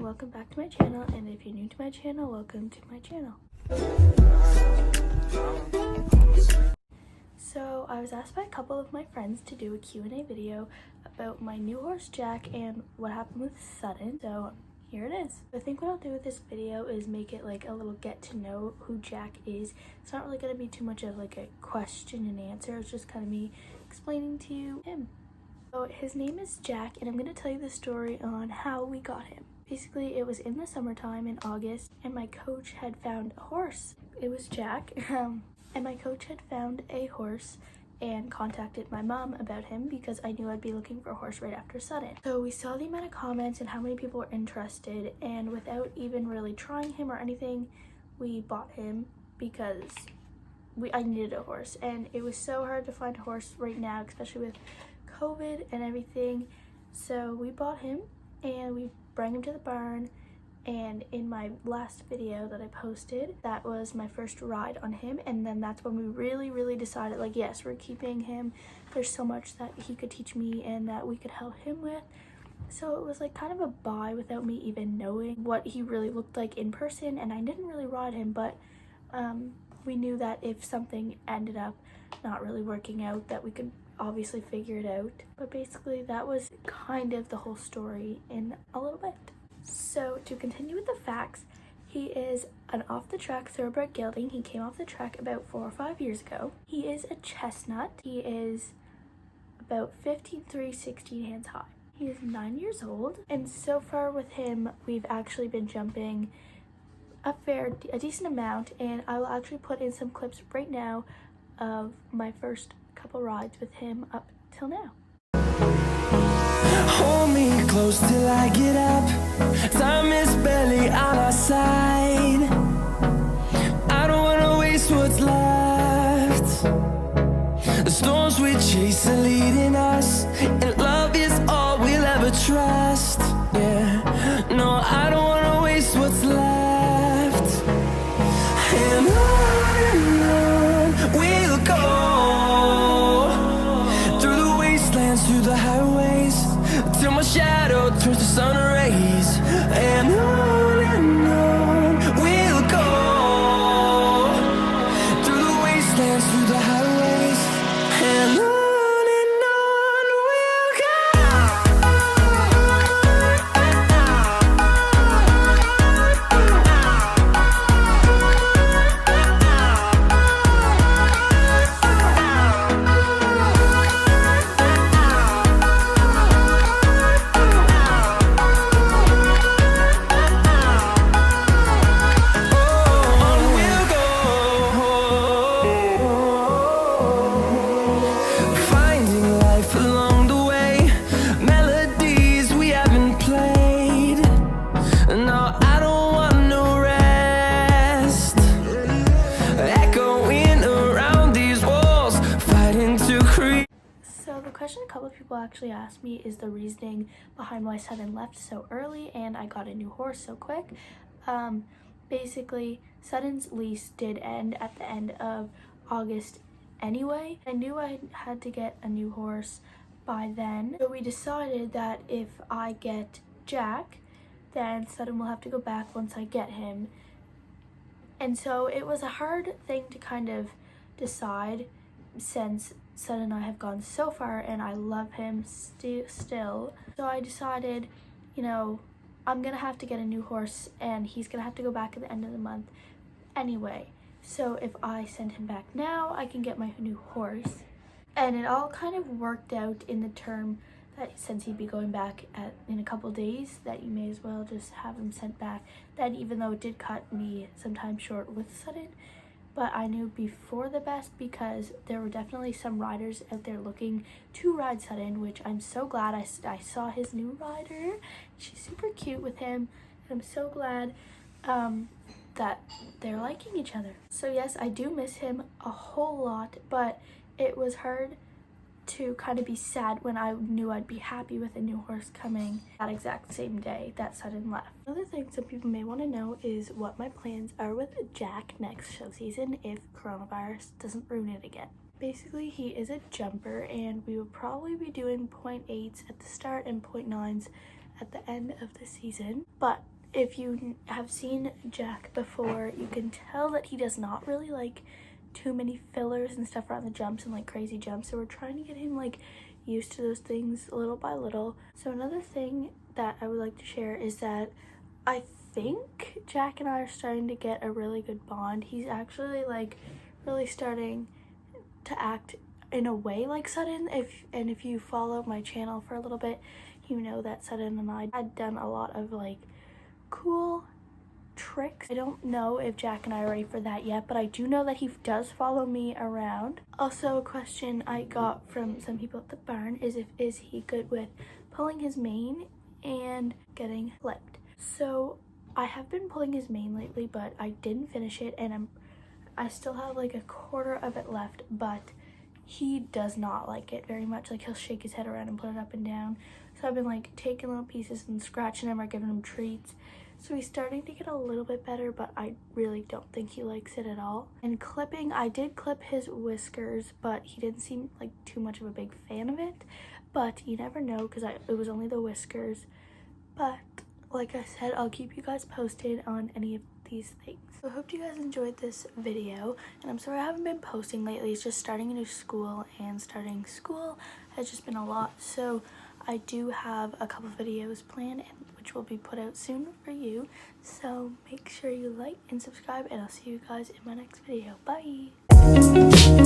welcome back to my channel, and if you're new to my channel, welcome to my channel. So I was asked by a couple of my friends to do a Q&A video about my new horse Jack and what happened with Sudden, so here it is. I think what I'll do with this video is make it like a little get to know who Jack is. It's not really going to be too much of like a question and answer, it's just kind of me explaining to you him. So his name is Jack, and I'm going to tell you the story on how we got him. Basically, it was in the summertime in August, and my coach had found a horse. It was Jack, and my coach had found a horse and contacted my mom about him because I knew I'd be looking for a horse right after Sudden. So we saw the amount of comments and how many people were interested, and without even really trying him or anything, we bought him because I needed a horse, and it was so hard to find a horse right now, especially with COVID and everything. So we bought him and we brought him to the barn, and in my last video that I posted, that was my first ride on him, and then that's when we really decided, like, yes, we're keeping him. There's so much that he could teach me and that we could help him with. So it was like kind of a buy without me even knowing what he really looked like in person, and I didn't really ride him, but we knew that if something ended up not really working out, that we could obviously figure it out. But basically that was kind of the whole story in a little bit. So to continue with the facts, he is an off-the-track thoroughbred gelding. He came off the track about 4 or 5 years ago. He is a chestnut. He is about 15'3", 16 hands high. He is 9 years old, and so far with him we've actually been jumping a decent amount, and I will actually put in some clips right now of my first couple rides with him up till now. Hold me close till I get up. Time is barely on our side. I don't wanna waste what's left. The storms we chase are leading us, and love is all we'll ever trust. Yeah, no, I don't wanna waste what's left. And on we'll go, through the wastelands, through the highways, till my shadow turns to sun rays. And on we'll go, through the wastelands, through the highways, and on we'll question a couple of people actually asked me is the reasoning behind why Sudden left so early and I got a new horse so quick. Basically, Sudden's lease did end at the end of August anyway. I knew I had to get a new horse by then, so we decided that if I get Jack, then Sudden will have to go back once I get him. And so it was a hard thing to kind of decide, since Sudden and I have gone so far and I love him still. So I decided, you know, I'm gonna have to get a new horse and he's gonna have to go back at the end of the month anyway. So if I send him back now, I can get my new horse. And it all kind of worked out in the term that since he'd be going back in a couple days, that you may as well just have him sent back. Then even though it did cut me some time short with Sudden, but I knew before the best because there were definitely some riders out there looking to ride Sudden, which I'm so glad I saw his new rider. She's super cute with him, and I'm so glad that they're liking each other. So yes, I do miss him a whole lot, but it was hard to kind of be sad when I knew I'd be happy with a new horse coming that exact same day that Sudden left. Another thing some people may want to know is what my plans are with Jack next show season if coronavirus doesn't ruin it again. Basically, he is a jumper, and we will probably be doing 0.8s at the start and 0.9s at the end of the season. But if you have seen Jack before, you can tell that he does not really like too many fillers and stuff around the jumps and like crazy jumps. So we're trying to get him like used to those things little by little. So another thing that I would like to share is that I think Jack and I are starting to get a really good bond. He's actually like really starting to act in a way like Sutton. If you follow my channel for a little bit, you know that Sutton and I had done a lot of like cool tricks. I don't know if Jack and I are ready for that yet, but I do know that he does follow me around. Also, a question I got from some people at the barn is he good with pulling his mane and getting flipped. So I have been pulling his mane lately, but I didn't finish it, and I still have like a quarter of it left, but he does not like it very much. Like, he'll shake his head around and put it up and down. So I've been like taking little pieces and scratching him or giving him treats. So he's starting to get a little bit better, but I really don't think he likes it at all. And clipping, I did clip his whiskers, but he didn't seem like too much of a big fan of it. But you never know, because it was only the whiskers. But like I said, I'll keep you guys posted on any of these things. So I hope you guys enjoyed this video, and I'm sorry I haven't been posting lately. It's just starting a new school, and starting school has just been a lot. So I do have a couple videos planned, which will be put out soon for you. So make sure you like and subscribe, and I'll see you guys in my next video. Bye!